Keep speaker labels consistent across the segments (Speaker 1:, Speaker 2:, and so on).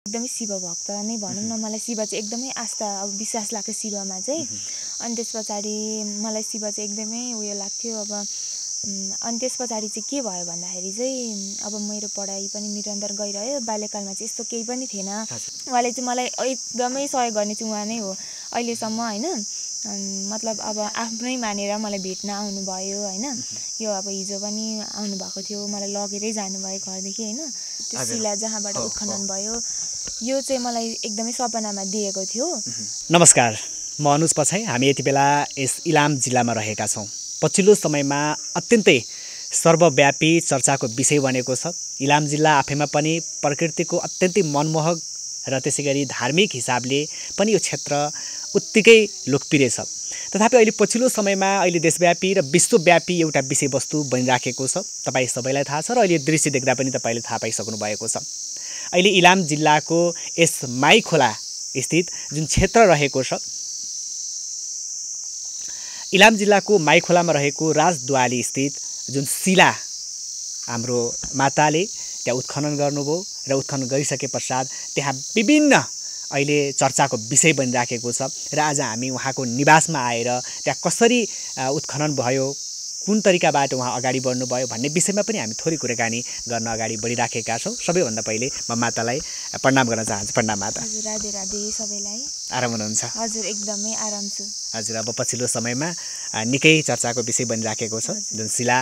Speaker 1: एकदमै शिव भक्त नै भनौँ न। मलाई शिव चाहिँ एकदमै आस्था अब विश्वास लाग्छ शिवमा चाहिँ। अनि त्यस पछाडि मलाई शिव चाहिँ एकदमै उयो लाग्थ्यो। अब अनि त्यस पछाडि चाहिँ के भयो भन्दाखेरि चाहिँ अब मेरो पढाइ पनि निरन्तर गइरह्यो। बाल्यकालमा चाहिँ यस्तो केही पनि थिएन। उहाँले चाहिँ मलाई एकदमै सहयोग गर्ने चाहिँ उहाँ नै हो अहिलेसम्म होइन। मतलब अब आफ्नै मानेर मलाई भेट्न आउनुभयो होइन। यो अब हिजो पनि आउनुभएको थियो, मलाई लगेरै जानुभयो घरदेखि होइन। त्यो शिला जहाँबाट उत्खनन भयो यो चाहिँ मलाई एकदमै सपनामा दिएको थियो।
Speaker 2: नमस्कार, म अनुज पछाई। हामी यति बेला यस इलाम जिल्लामा रहेका छौँ। पछिल्लो समयमा अत्यन्तै सर्वव्यापी चर्चाको विषय बनेको छ। इलाम जिल्ला आफैमा पनि प्रकृतिको अत्यन्तै मनमोहक र त्यसै गरी धार्मिक हिसाबले पनि यो क्षेत्र उत्तिकै लोकप्रिय छ। तथापि अहिले पछिल्लो समयमा अहिले देशव्यापी र विश्वव्यापी एउटा विषयवस्तु बनिराखेको छ। तपाईँ सबैलाई थाहा छ र अहिले दृश्य देख्दा पनि तपाईँले थाहा पाइसक्नु भएको छ। अहिले इलाम जिल्लाको यस माइखोला स्थित जुन क्षेत्र रहेको छ, इलाम जिल्लाको माइखोलामा रहेको राजदुवाली स्थित जुन शिला हाम्रो माताले त्यहाँ उत्खनन गर्नुभयो र उत्खनन गरिसके पश्चात त्यहाँ विभिन्न अहिले चर्चाको विषय बनिराखेको छ। र आज हामी उहाँको निवासमा आएर त्यहाँ कसरी उत्खनन भयो, कुन तरिकाबाट उहाँ अगाडि बढ्नुभयो भन्ने विषयमा पनि हामी थोरै कुराकानी गर्न अगाडि बढिराखेका छौँ। सबैभन्दा पहिले म मातालाई प्रणाम गर्न चाहन्छु। प्रणाम माता।
Speaker 1: हजुर, राधे राधे सबैलाई।
Speaker 2: आराम हुनुहुन्छ?
Speaker 1: हजुर, एकदमै आराम छु।
Speaker 2: हजुर, अब पछिल्लो समयमा निकै चर्चाको विषय बनिराखेको छ। जुन शिला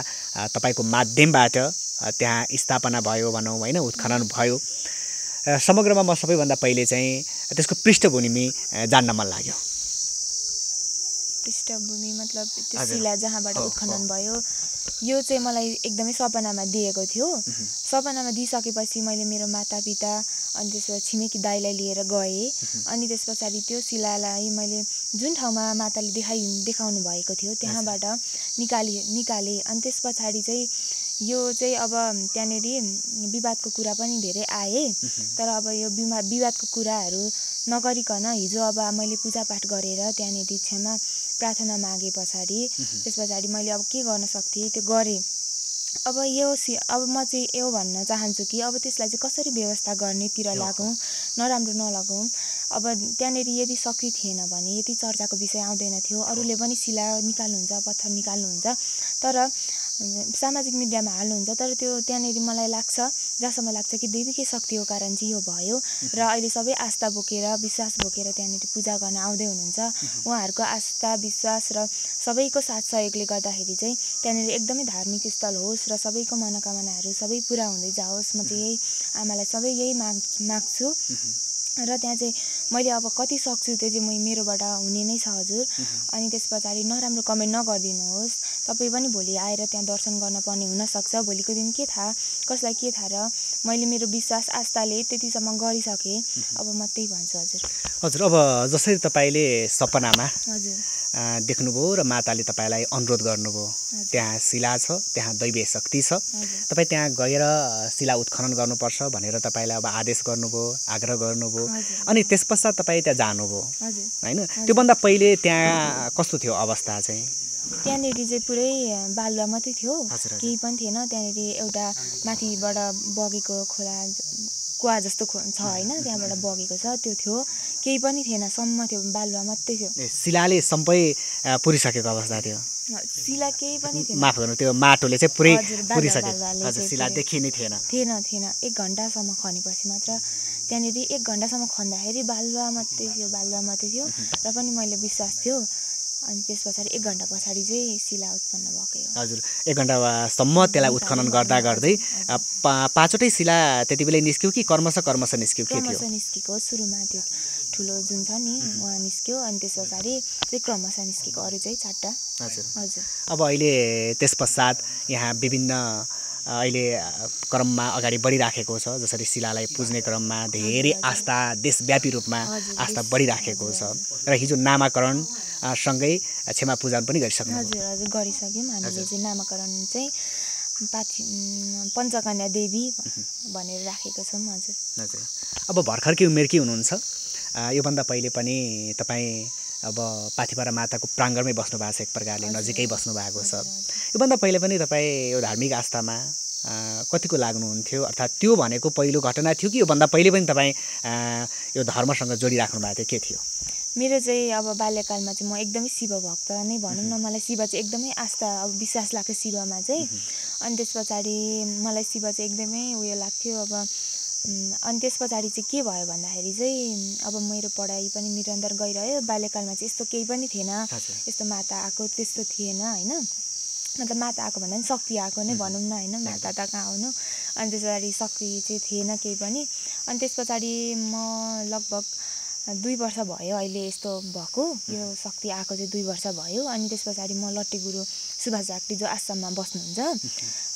Speaker 2: तपाईँको माध्यमबाट त्यहाँ स्थापना भयो भनौँ होइन, उत्खनन भयो। समग्रमा म सबैभन्दा पहिले चाहिँ त्यसको पृष्ठभूमि जान्न मन लाग्यो।
Speaker 1: पृष्ठभूमि मतलब त्यो शिला जहाँबाट उत्खनन भयो यो चाहिँ मलाई एकदमै सपनामा दिएको थियो। सपनामा दिइसकेपछि मैले मेरो मातापिता अनि त्यसपछि छिमेकी दाइलाई लिएर गएँ। अनि त्यस पछाडि त्यो शिलालाई मैले जुन ठाउँमा माताले देखाउनु भएको थियो त्यहाँबाट निकालेँ। अनि त्यस पछाडि चाहिँ यो चाहिँ अब त्यहाँनिर विवादको कुरा पनि धेरै आए। तर अब यो विवादको कुराहरू नगरिकन हिजो अब मैले पूजापाठ गरेर त्यहाँनिर क्षमा प्रार्थना मागे पछाडि त्यस पछाडि मैले अब के गर्न सक्थेँ त्यो गरेँ। अब म चाहिँ यो भन्न चाहन्छु कि अब त्यसलाई चाहिँ कसरी व्यवस्था गर्नेतिर लागौँ, नराम्रो नलगौँ। अब त्यहाँनिर यदि शक्ति थिएन भने यति चर्चाको विषय आउँदैन थियो। अरूले पनि शिला निकाल्नुहुन्छ, पत्थर निकाल्नुहुन्छ, तर सामाजिक मिडियामा हाल्नुहुन्छ। तर त्यो त्यहाँनिर मलाई लाग्छ, जहाँसम्म लाग्छ कि दैविकै शक्तिको कारण चाहिँ यो भयो। र अहिले सबै आस्था बोकेर विश्वास बोकेर त्यहाँनिर पूजा गर्न आउँदै हुनुहुन्छ। उहाँहरूको आस्था विश्वास र सबैको साथ सहयोगले गर्दाखेरि चाहिँ त्यहाँनिर एकदमै धार्मिक स्थल होस् र सबैको मनोकामनाहरू सबै पुरा हुँदै जाओस्। म चाहिँ यही आमालाई सबै यही माग्छु। र त्यहाँ चाहिँ मैले अब कति सक्छु त्यो चाहिँ मेरोबाट हुने नै छ हजुर। अनि त्यस पछाडि नराम्रो कमेन्ट नगरिदिनुहोस्। तपाईँ पनि भोलि आएर त्यहाँ दर्शन गर्न पर्ने हुनसक्छ। भोलिको दिन के थाहा, कसलाई के थाहा। र मैले मेरो विश्वास आस्थाले त्यतिसम्म गरिसकेँ। अब म त्यही भन्छु हजुर।
Speaker 2: हजुर, अब जसरी तपाईँले सपनामा
Speaker 1: हजुर
Speaker 2: देख्नुभयो र माताले तपाईँलाई अनुरोध गर्नुभयो, त्यहाँ शिला छ, त्यहाँ दैवीय शक्ति छ, तपाईँ त्यहाँ गएर शिला उत्खनन गर्नुपर्छ भनेर तपाईँलाई अब आदेश गर्नुभयो, आग्रह गर्नुभयो। अनि त्यस पश्चात तपाईँ त्यहाँ जानुभयो होइन। त्योभन्दा पहिले त्यहाँ कस्तो थियो अवस्था चाहिँ?
Speaker 1: त्यहाँनिर चाहिँ पुरै बालुवा मात्रै थियो, केही पनि थिएन। त्यहाँनिर एउटा माथिबाट बगेको खोला कुवा जस्तो छ होइन, त्यहाँबाट बगेको छ, त्यो थियो। केही पनि थिएन, सम्म थियो, बालुवा मात्रै थियो।
Speaker 2: शिलाले सम्पै पुरिसकेको अवस्था थियो?
Speaker 1: शिला केही पनि थिएन।
Speaker 2: माफ गर्नु, त्यो माटोले चाहिँ पुरै पुरिसक्यो?
Speaker 1: हजुर,
Speaker 2: शिला देखिनै थिएन?
Speaker 1: थिएन। 1 घन्टासम्म खनेपछि मात्र त्यहाँनिर 1 घन्टासम्म खन्दाखेरि बालुवा मात्रै थियो। र पनि मैले विश्वास थियो। अनि त्यस पछाडि 1 घन्टा पछाडि चाहिँ शिला उत्पन्न भएको हो।
Speaker 2: हजुर, 1 घन्टासम्म त्यसलाई उत्खनन गर्दा गर्दै 5वटै शिला त्यति बेलै निस्क्यो कि क्रमशः निस्क्यो? के थियो?
Speaker 1: क्रमशः निस्केको सुरुमा त्यो ठुलो जुन छ नि उहाँ निस्क्यो। अनि त्यस पछाडि चाहिँ क्रमशः निस्केको, अरू चाहिँ 4टा। हजुर।
Speaker 2: अब अहिले त्यस पश्चात यहाँ विभिन्न अहिले क्रममा अगाडि बढिराखेको छ। जसरी शिलालाई पुज्ने क्रममा धेरै आस्था देशव्यापी रूपमा आस्था बढिराखेको छ। र हिजो नामाकरण सँगै क्षमा पूजन पनि गरिसक्नु?
Speaker 1: हजुर गरिसक्यौँ। हामीले चाहिँ नामाकरण चाहिँ पञ्चकन्या देवी भनेर राखेको छौँ।
Speaker 2: हजुर। अब भर्खरकै उमेरकी हुनुहुन्छ। योभन्दा पहिले पनि तपाईँ अब पाथिभरा माताको प्राङ्गणमै बस्नु भएको छ, एक प्रकारले नजिकै बस्नु भएको छ। योभन्दा पहिले पनि तपाईँ यो धार्मिक आस्थामा कतिको लाग्नुहुन्थ्यो अर्थात् त्यो भनेको पहिलो घटना थियो कि योभन्दा पहिले पनि तपाईँ यो धर्मसँग जोडिराख्नु भएको थियो के थियो
Speaker 1: मेरो चाहिँ अब बाल्यकालमा चाहिँ म एकदमै शिव भक्त नै भनौँ न मलाई शिव चाहिँ एकदमै आस्था अब विश्वास लाग्थ्यो शिवमा चाहिँ अनि त्यस पछाडि मलाई शिव चाहिँ एकदमै उयो लाग्थ्यो अब अनि त्यस पछाडि चाहिँ के भयो भन्दाखेरि चाहिँ अब मेरो पढाइ पनि निरन्तर गइरह्यो बाल्यकालमा चाहिँ यस्तो केही पनि थिएन यस्तो माता आएको त्यस्तो थिएन होइन मतलब माता आएको भन्दा पनि शक्ति आएको नै भनौँ न होइन माता त कहाँ आउनु अनि त्यस पछाडि शक्ति चाहिँ थिएन केही पनि अनि त्यस पछाडि म लगभग 2 वर्ष भयो अहिले यस्तो भएको यो शक्ति आएको चाहिँ 2 वर्ष भयो अनि त्यस पछाडि म लट्टे गुरु सुभाष झाँक्री जो आसाममा बस्नुहुन्छ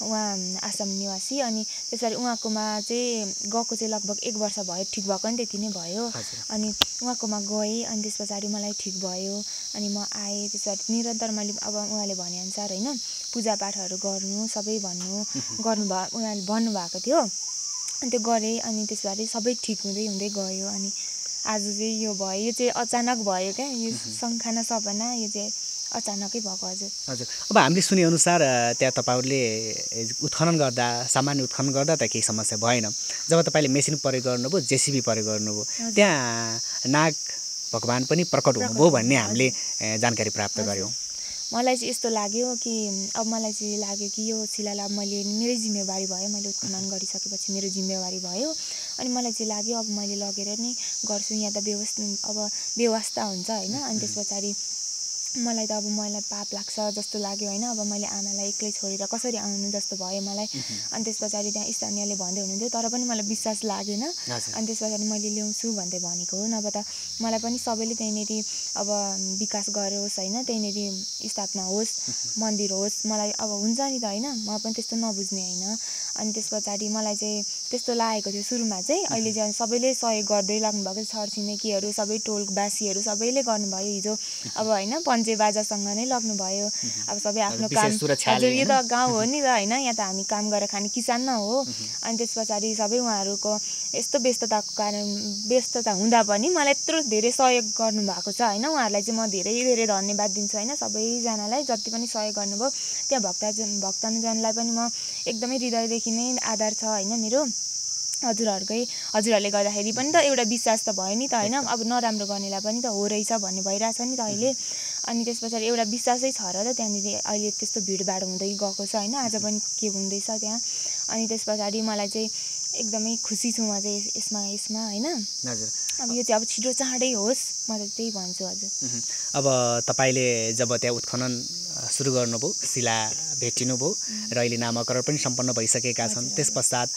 Speaker 1: उहाँ आसाम निवासी अनि त्यस पछाडि उहाँकोमा चाहिँ गएको चाहिँ लगभग 1 वर्ष भयो ठिक भएको नि त्यति नै भयो अनि उहाँकोमा गएँ अनि त्यस पछाडि मलाई ठिक भयो अनि म आएँ त्यस पछाडि निरन्तर मैले अब उहाँले भनेअनुसार होइन पूजापाठहरू गर्नु सबै गर्नुभयो उहाँले भन्नुभएको थियो अनि त्यो गरेँ अनि त्यस पछाडि सबै ठिक हुँदै हुँदै गयो अनि आज चाहिँ यो भयो यो चाहिँ अचानक भयो क्या यो सङ्खाना सपना यो चाहिँ अचानकै भएको हजुर
Speaker 2: हजुर अब हामीले सुनेअनुसार त्यहाँ तपाईँहरूले उत्खनन गर्दा सामान्य उत्खनन गर्दा त केही समस्या भएन जब तपाईँले मेसिन प्रयोग गर्नुभयो जेसिबी प्रयोग गर्नुभयो त्यहाँ नाग भगवान् पनि प्रकट हुनुभयो भन्ने हामीले जानकारी प्राप्त गऱ्यौँ
Speaker 1: मलाई चाहिँ यस्तो लाग्यो कि अब मलाई चाहिँ लाग्यो कि यो शिलालाई मैले मेरै जिम्मेवारी भयो मैले उत्खनन गरिसकेपछि मेरो जिम्मेवारी भयो अनि मलाई चाहिँ लाग्यो अब मैले लगेर नै गर्छु यहाँ त व्यवस्था हुन्छ होइन अनि त्यस पछाडि मलाई त अब मलाई पाप लाग्छ जस्तो लाग्यो होइन अब मैले आमालाई एक्लै छोडेर कसरी आउनु जस्तो भयो मलाई अनि त्यस पछाडि त्यहाँ स्थानीयले भन्दै हुनुहुन्थ्यो तर पनि मलाई विश्वास लागेन अनि त्यस पछाडि मैले ल्याउँछु भन्दै भनेको हो नभए त मलाई पनि सबैले त्यहीँनिर अब विकास गरोस् होइन त्यहीँनिर स्थापना होस् मन्दिर होस् मलाई अब हुन्छ नि त होइन म पनि त्यस्तो नबुझ्ने होइन अनि त्यस पछाडि मलाई चाहिँ त्यस्तो लागेको थियो सुरुमा चाहिँ अहिले चाहिँ सबैले सहयोग गर्दै लाग्नुभएको छरछिमेकीहरू सबै टोलबासीहरू सबैले गर्नुभयो हिजो अब होइन पञ्चे बाजासँग नै लग्नुभयो अब सबै आफ्नो काम हजुर यो त गाउँ हो नि त होइन यहाँ त हामी काम गरेर खाने किसान न हो अनि त्यस पछाडि सबै उहाँहरूको यस्तो व्यस्तताको कारण व्यस्तता हुँदा पनि मलाई यत्रो धेरै सहयोग गर्नुभएको छ होइन उहाँहरूलाई चाहिँ म धेरै धेरै धन्यवाद दिन्छु होइन सबैजनालाई जति पनि सहयोग गर्नुभयो त्यहाँ भक्तजनलाई पनि म एकदमै हृदयदेखि नै आदर छ होइन मेरो हजुरहरूले गर्दाखेरि पनि त एउटा विश्वास त भयो नि त होइन अब नराम्रो गर्नेलाई पनि त हो रहेछ भन्ने भइरहेछ नि त अहिले अनि त्यस पछाडि एउटा विश्वासै छ र त्यहाँनिर अहिले त्यस्तो भिडभाड हुँदै गएको छ होइन आज पनि के हुँदैछ त्यहाँ अनि त्यस पछाडि मलाई चाहिँ एकदमै खुसी छु म चाहिँ यसमा होइन
Speaker 2: हजुर
Speaker 1: अब यो चाहिँ अब छिटो चाँडै होस् म त त्यही भन्छु हजुर
Speaker 2: अब तपाईँले जब त्यहाँ उत्खनन सुरु गर्नुभयो शिला भेटिनुभयो र अहिले नामाकरण पनि सम्पन्न भइसकेका छन् त्यस पश्चात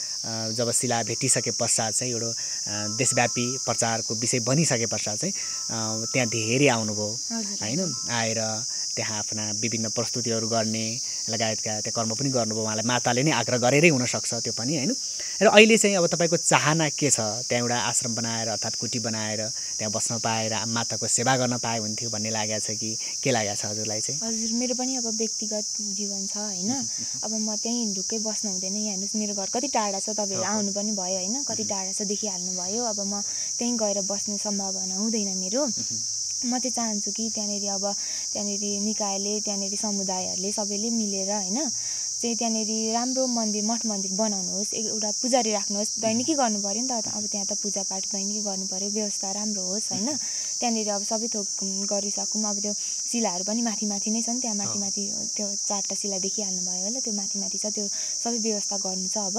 Speaker 2: जब शिला भेटिसके पश्चात चाहिँ एउटा देशव्यापी प्रचारको विषय बनिसके पश्चात चाहिँ त्यहाँ धेरै आउनुभयो होइन आएर त्यहाँ आफ्ना विभिन्न प्रस्तुतिहरू गर्ने लगायतका त्यहाँ कर्म पनि गर्नुभयो उहाँलाई माताले नै आग्रह गरेरै हुनसक्छ त्यो पनि होइन र अहिले चाहिँ अब तपाईँको चाहना के छ त्यहाँ एउटा आश्रम बनाएर अर्थात् कुटी बनाएर त्यहाँ बस्न पाएर माताको सेवा गर्न पाए हुन्थ्यो भन्ने लागेको छ कि के लागेको छ हजुरलाई चाहिँ
Speaker 1: हजुर मेरो पनि अब व्यक्तिगत जीवन छ होइन अब म त्यहीँ ढुक्कै बस्नु हुँदैन यहाँ हेर्नुहोस् मेरो घर कति टाढा छ तपाईँहरू आउनु पनि भयो होइन कति टाढा छ देखिहाल्नु भयो अब म त्यहीँ गएर बस्ने सम्भावना हुँदैन मेरो म चाहिँ चाहन्छु कि त्यहाँनिर निकायले त्यहाँनिर समुदायहरूले सबैले मिलेर होइन चाहिँ त्यहाँनिर राम्रो मठ मन्दिर बनाउनुहोस् एउटा पुजारी राख्नुहोस् दैनिकी गर्नु पऱ्यो नि त अब त्यहाँ त पूजापाठ दैनिकी गर्नु पऱ्यो व्यवस्था राम्रो होस् होइन त्यहाँनिर अब सबै थोक गरिसकौँ अब त्यो शिलाहरू पनि माथि माथि नै छन् त्यहाँ माथि त्यो 4टा शिला देखिहाल्नु भयो होला त्यो माथि माथि छ त्यो सबै व्यवस्था गर्नु छ अब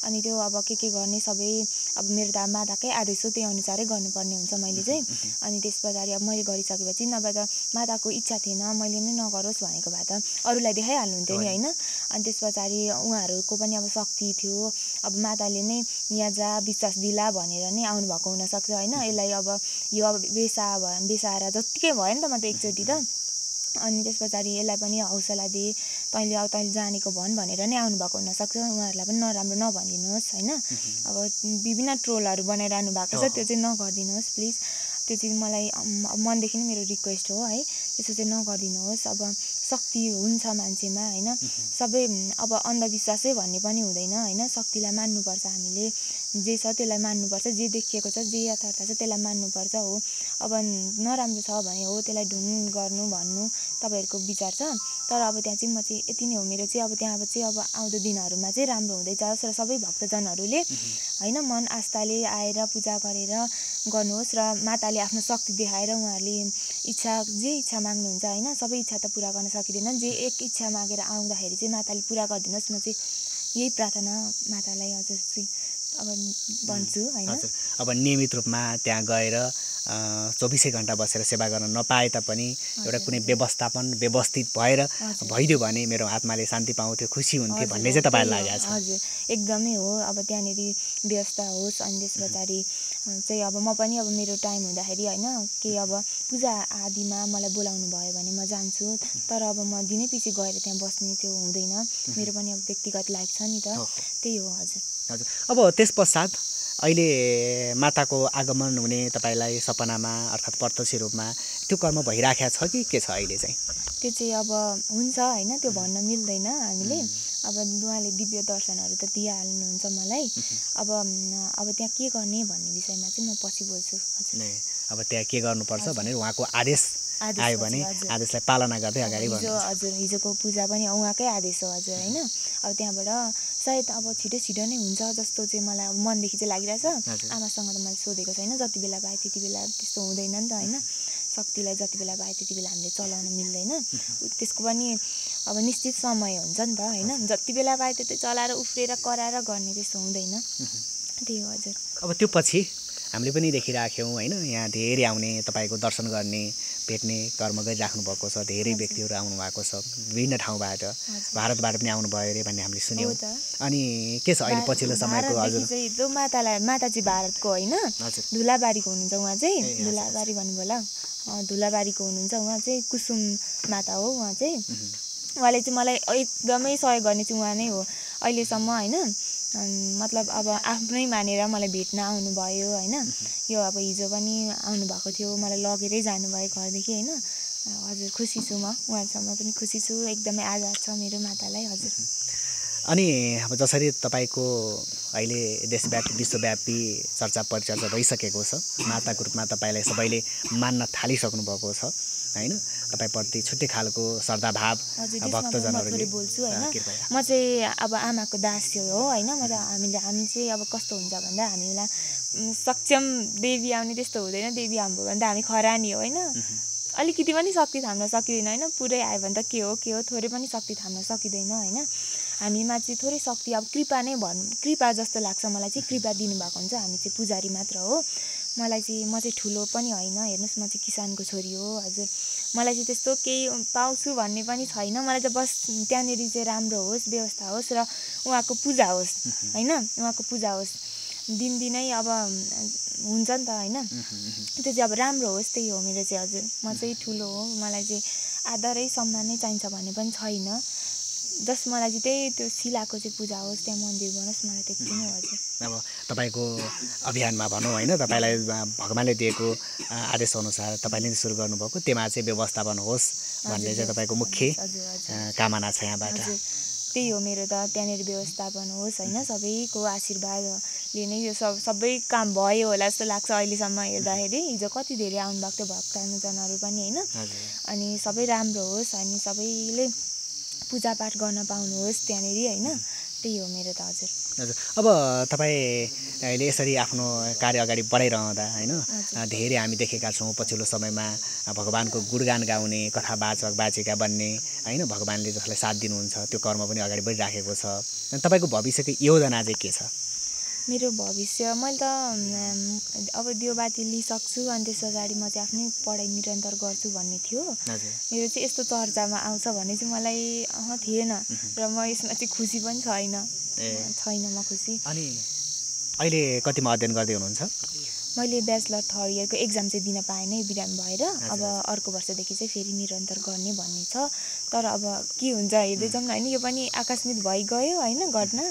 Speaker 1: अनि त्यो अब के गर्ने सबै अब मेरो त माताकै आदेश हो त्यही अनुसारै गर्नुपर्ने हुन्छ मैले चाहिँ अनि त्यस पछाडि अब मैले गरिसकेपछि नभए त माताको इच्छा थिएन मैले नै नगरोस् भनेको भए त अरूलाई देखाइहाल्नुहुन्थ्यो नि होइन अनि त्यस पछाडि उहाँहरूको पनि अब शक्ति थियो अब माताले नै यहाँ जा विश्वास दिला भनेर नै आउनुभएको हुनसक्छ होइन यसलाई अब यो अब बेसाएर जत्तिकै भयो नि त म त एकचोटि त अनि त्यस पछाडि यसलाई पनि हौसला दिए तैँले जानेको भन् भनेर नै आउनुभएको हुनसक्छ उहाँहरूलाई पनि नराम्रो नभनिदिनुहोस् होइन अब विभिन्न ट्रोलहरू बनाइरहनु भएको छ त्यो चाहिँ नगरिदिनुहोस् प्लिज त्यो चाहिँ मलाई मनदेखि नै मेरो रिक्वेस्ट हो है, त्यसो चाहिँ नगरिदिनुहोस्। अब शक्ति हुन्छ मान्छेमा होइन, सबै अब अन्धविश्वासै भन्ने पनि हुँदैन होइन, शक्तिलाई मान्नुपर्छ हामीले, जे छ त्यसलाई मान्नुपर्छ, जे देखिएको छ जे यथार्थ छ त्यसलाई मान्नुपर्छ हो। अब नराम्रो छ भने हो त्यसलाई ढुङ गर्नु भन्नु तपाईँहरूको विचार छ, तर अब त्यहाँ चाहिँ म चाहिँ यति नै हो मेरो चाहिँ। अब त्यहाँ चाहिँ अब आउँदो दिनहरूमा चाहिँ राम्रो हुँदै जाओस् र सबै भक्तजनहरूले होइन मन आस्थाले आएर पूजा गरेर गर्नुहोस् र माताले आफ्नो शक्ति देखाएर उहाँहरूले इच्छा जे इच्छा माग्नुहुन्छ होइन, सबै इच्छा त पुरा गर्न सकिँदैन, जे एक इच्छा मागेर आउँदाखेरि चाहिँ माताले पुरा गरिदिनुहोस्। म चाहिँ यही प्रार्थना मातालाई हजुर चाहिँ अब भन्छु होइन।
Speaker 2: अब नियमित रूपमा त्यहाँ गएर 24 घण्टा बसेर सेवा गर्न नपाए तापनि एउटा कुनै व्यवस्थापन व्यवस्थित भएर भइदियो भने मेरो आत्माले शान्ति पाउँथ्यो, खुसी हुन्थ्यो भन्ने चाहिँ तपाईँलाई लागेको छ?
Speaker 1: हजुर एकदमै हो। अब त्यहाँनिर व्यवस्था होस् अनि त्यस पछाडि चाहिँ अब म पनि अब मेरो टाइम हुँदाखेरि होइन के अब पूजा आदिमा मलाई बोलाउनु भयो भने म जान्छु, तर अब म दिनै पछि गएर त्यहाँ बस्ने त्यो हुँदैन, मेरो पनि अब व्यक्तिगत लाइफ छ नि त, त्यही हो। हजुर
Speaker 2: हजुर। अब त्यस पश्चात अहिले माताको आगमन हुने तपाईँलाई सपनामा अर्थात् प्रत्यक्ष रूपमा त्यो कर्म भइराखेको छ कि के छ अहिले चाहिँ?
Speaker 1: त्यो चाहिँ अब हुन्छ होइन, त्यो भन्न मिल्दैन हामीले। अब उहाँले दिव्य दर्शनहरू त दिइहाल्नुहुन्छ मलाई। अब त्यहाँ के गर्ने भन्ने विषयमा चाहिँ म पछि बोल्छु। हजुर
Speaker 2: अब त्यहाँ के गर्नुपर्छ भनेर उहाँको आदेश आयो भने आदेशलाई पालना गर्दै अगाडि बढ्नुहुन्छ।
Speaker 1: हजुर हिजोको पूजा पनि उहाँकै आदेश हो हजुर होइन। अब त्यहाँबाट सायद अब छिटो नै हुन्छ जस्तो चाहिँ मलाई अब मनदेखि चाहिँ लागिरहेछ। आमासँग त मैले सोधेको छैन, जति बेला पाएँ त्यति बेला त्यस्तो हुँदैन नि त होइन, शक्तिलाई जति बेला पाएँ त्यति बेला हामीले चलाउन मिल्दैन, त्यसको पनि अब निश्चित समय हुन्छ नि त होइन, जति बेला पाएँ त्यति चलाएर उफ्रेर कराएर गर्ने त्यस्तो हुँदैन, त्यही हो। हजुर
Speaker 2: अब त्यो पछि हामीले पनि देखिराख्यौँ होइन, यहाँ धेरै आउने तपाईँको दर्शन गर्ने भेट्ने कर्म गरिराख्नु भएको छ, धेरै व्यक्तिहरू आउनु भएको छ विभिन्न ठाउँबाट, भारतबाट पनि आउनुभयो अरे भन्ने हामीले सुन्यौँ। अनि के छ अहिले पछिल्लो समयको? हजुर
Speaker 1: त्यो माता चाहिँ भारतको होइन, धुलाबारीको हुनुहुन्छ उहाँ चाहिँ, धुलाबारी भन्नुभयो होला, धुलाबारीको हुनुहुन्छ उहाँ चाहिँ, कुसुम माता हो उहाँ चाहिँ। उहाँले चाहिँ मलाई एकदमै सहयोग गर्ने चाहिँ उहाँ नै हो अहिलेसम्म होइन, मतलब अब आफ्नै मानेर मलाई भेट्न आउनुभयो होइन। यो अब हिजो पनि आउनुभएको थियो, मलाई लगेरै जानुभयो घरदेखि होइन। हजुर खुसी छु म, उहाँसँग पनि खुसी छु, एकदमै आदर छ मेरो मातालाई। हजुर
Speaker 2: अनि अब जसरी तपाईँको अहिले देशव्यापी विश्वव्यापी चर्चा परिचर्चा भइसकेको छ, माताको रूपमा तपाईँलाई सबैले मान्न थालिसक्नु भएको छ होइन, तपाईँप्रति छुट्टै खालको श्रद्धाभाव भक्तजनहरूले
Speaker 1: बोल्छु होइन। म चाहिँ अब आमाको दासी हो होइन, हामी चाहिँ अब कस्तो हुन्छ भन्दा हामीलाई सक्षम देवी आउने त्यस्तो हुँदैन, देवी हाम्रो भन्दा हामी खरानी हो होइन, अलिकति पनि शक्ति थाम्न सकिँदैन होइन, पुरै आयो भने त के हो थोरै पनि शक्ति थाम्न सकिँदैन होइन। हामीमा चाहिँ थोरै शक्ति अब कृपा नै भनौँ, कृपा जस्तो लाग्छ मलाई चाहिँ, कृपा दिनुभएको हुन्छ, हामी चाहिँ पुजारी मात्र हो। म चाहिँ ठुलो पनि होइन, हेर्नुहोस् म चाहिँ किसानको छोरी हो। हजुर मलाई चाहिँ त्यस्तो केही पाउँछु भन्ने पनि छैन, मलाई चाहिँ बस त्यहाँनिर चाहिँ राम्रो होस्, व्यवस्था होस् र उहाँको पूजा होस् होइन, उहाँको पूजा होस्, दिनदिनै अब हुन्छ नि त होइन, त्यो चाहिँ अब राम्रो होस्, त्यही हो मेरो चाहिँ। हजुर म चाहिँ ठुलो हो, मलाई चाहिँ आदरै सम्मान नै चाहिन्छ भन्ने पनि छैन, जस मलाई चाहिँ त्यही त्यो शिलाको चाहिँ पूजा होस्, त्यहाँ मन्दिर बनोस्, मलाई त्यति नै हो। हजुर
Speaker 2: अब तपाईँको अभियानमा भनौँ होइन, तपाईँलाई भगवान्ले दिएको आदेशअनुसार तपाईँले नै सुरु गर्नुभएको, त्यसमा चाहिँ व्यवस्थापन होस् भन्ने चाहिँ तपाईँको मुख्य कामना छ यहाँबाट।
Speaker 1: त्यही हो मेरो त, त्यहाँनिर व्यवस्थापन होस् होइन, सबैको आशीर्वादले नै यो सबै काम भयो होला जस्तो लाग्छ अहिलेसम्म हेर्दाखेरि। हिजो कति धेरै आउनुभएको थियो भक्तजनहरू पनि होइन, अनि सबै राम्रो होस् अनि सबैले पूजापाठ गर्न पाउनुहोस् त्यहाँनिर होइन, त्यही हो मेरो त। हजुर
Speaker 2: हजुर अब तपाईँ अहिले यसरी आफ्नो कार्य अगाडि बढाइरहँदा होइन, धेरै हामी देखेका छौँ पछिल्लो समयमा भगवान्को गुणगान गाउने, कथावाचक वाचिका बन्ने होइन, भगवान्ले जसलाई साथ दिनुहुन्छ त्यो कर्म पनि अगाडि बढिराखेको छ। अनि तपाईँको भविष्यको योजना चाहिँ के छ?
Speaker 1: मेरो भविष्य मैले त अब दियोबाती लिइसक्छु अनि त्यस पछाडि म चाहिँ आफ्नै पढाइ निरन्तर गर्छु भन्ने थियो। मेरो चाहिँ यस्तो चर्चामा आउँछ भन्ने चाहिँ मलाई थिएन र म यसमा चाहिँ खुसी पनि छैन म खुसी।
Speaker 2: अनि अहिले कतिमा अध्ययन गर्दै हुनुहुन्छ?
Speaker 1: मैले ब्याचलर 3rd इयरको एक्जाम चाहिँ दिन पाएन बिरामी भएर, अब अर्को वर्षदेखि चाहिँ फेरि निरन्तर गर्ने भन्ने छ, तर अब के हुन्छ हेर्दै जाउँ न होइन, यो पनि आकस्मिक भइगयो होइन घटना,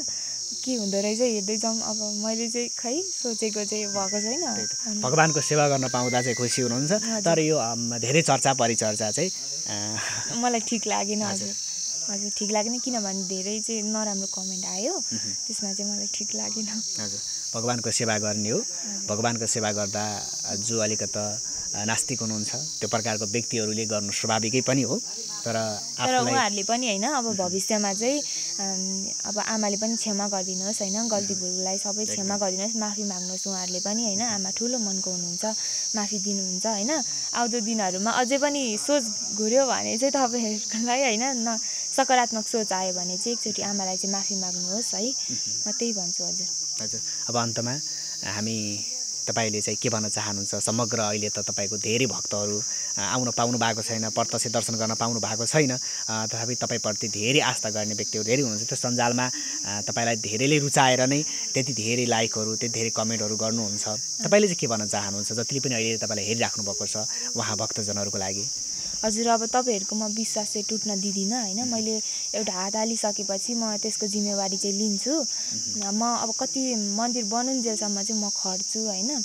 Speaker 1: के हुँदो रहेछ हेर्दै जाउँ। अब मैले चाहिँ खै सोचेको चाहिँ भएको छैन।
Speaker 2: भगवानको सेवा गर्न पाउँदा चाहिँ खुसी हुनुहुन्छ, तर यो धेरै चर्चा परिचर्चा चाहिँ
Speaker 1: मलाई ठिक लागेन। हजुर हजुर ठिक लागेन, किनभने धेरै चाहिँ नराम्रो कमेन्ट आयो, त्यसमा चाहिँ मलाई ठिक लागेन।
Speaker 2: हजुर भगवानको सेवा गर्ने हो, भगवानको सेवा गर्दा जो अलिकता नास्तिक हुनुहुन्छ त्यो प्रकारको व्यक्तिहरूले गर्नु स्वाभाविकै पनि हो, तर
Speaker 1: उहाँहरूले पनि होइन अब भविष्यमा चाहिँ अब आमाले पनि क्षमा गरिदिनुहोस् होइन, गल्ती भुललाई सबै क्षमा गरिदिनुहोस्, माफी माग्नुहोस् उहाँहरूले पनि होइन। आमा ठुलो मनको हुनुहुन्छ, माफी दिनुहुन्छ होइन। आउँदो दिनहरूमा अझै पनि सोच घुर्यो भने चाहिँ तपाईँहरूलाई होइन सकारात्मक सोच आयो भने चाहिँ एकचोटि आमालाई चाहिँ माफी माग्नुहोस् है, म त्यही भन्छु। हजुर
Speaker 2: हजुर अब अन्तमा हामी तपाईँले चाहिँ के भन्न चाहनुहुन्छ? समग्र अहिले त तपाईँको धेरै भक्तहरू आउन पाउनु भएको छैन, प्रत्यक्ष दर्शन गर्न पाउनु भएको छैन, तथापि तपाईँप्रति धेरै आस्था गर्ने व्यक्तिहरू धेरै हुनुहुन्छ। त्यो सञ्जालमा तपाईँलाई धेरैले रुचाएर नै त्यति धेरै लाइकहरू, त्यति धेरै कमेन्टहरू गर्नुहुन्छ। तपाईँले चाहिँ के भन्न चाहनुहुन्छ जतिले पनि अहिले तपाईँलाई हेरिराख्नु भएको छ उहाँ भक्तजनहरूको लागि?
Speaker 1: हजुर अब तपाईँहरूको म विश्वास चाहिँ टुट्न दिदिनँ होइन। मैले एउटा हात हालिसकेपछि म त्यसको जिम्मेवारी चाहिँ लिन्छु। म अब कति मन्दिर बनुन्जेलसम्म चाहिँ म खट्छु होइन।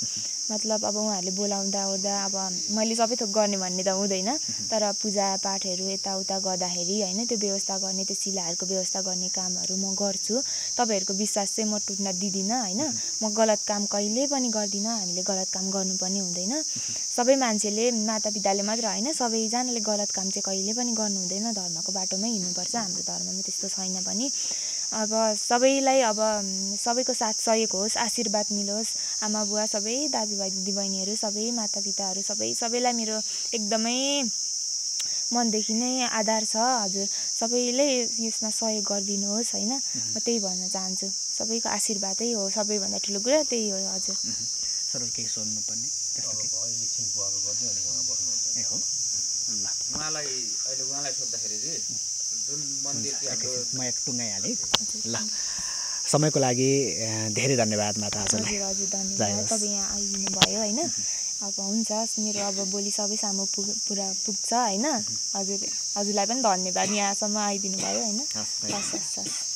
Speaker 1: मतलब अब उहाँहरूले बोलाउँदा ओर्दा अब मैले सबै थोक गर्ने भन्ने त हुँदैन, तर पूजापाठहरू यताउता गर्दाखेरि होइन त्यो व्यवस्था गर्ने, त्यो शिलाहरूको व्यवस्था गर्ने कामहरू म गर्छु। तपाईँहरूको विश्वास चाहिँ म टुट्न दिदिनँ होइन। म गलत काम कहिले पनि गर्दिनँ, हामीले गलत काम गर्नु पनि हुँदैन। सबै मान्छेले, मातापिताले मात्र होइन सबैजनाले गलत काम चाहिँ कहिले पनि गर्नु हुँदैन, धर्मको बाटोमै हिँड्नुपर्छ। हाम्रो धर्ममा त्यस्तो छैन पनि। अब सबैलाई अब सबैको साथ सहयोग होस्, आशीर्वाद मिलोस्। आमा बुवा सबै दाजुभाइ दिदीबहिनीहरू सबै मातापिताहरू सबैलाई मेरो एकदमै मनदेखि नै आधार छ। हजुर सबैले यसमा सहयोग गरिदिनुहोस् होइन, म त्यही भन्न चाहन्छु। सबैको आशीर्वादै हो सबैभन्दा ठुलो कुरा, त्यही हो। हजुर
Speaker 2: सर केही सोध्नुपर्ने त्यस्तो के हो?
Speaker 3: उहाँलाई सोद्धाखेरि चाहिँ जुन मन्दिर
Speaker 2: म एक टुङ्गाइहालेँ ल। समयको लागि धेरै धन्यवाद माता।
Speaker 1: हजुर हजुर धन्यवाद, तपाईँ यहाँ आइदिनु भयो होइन। अब हुन्छ मेरो अब भोलि सबै सामु पुग्छ होइन। हजुरलाई पनि धन्यवाद यहाँसम्म आइदिनु भयो होइन। हस् हस् हस्।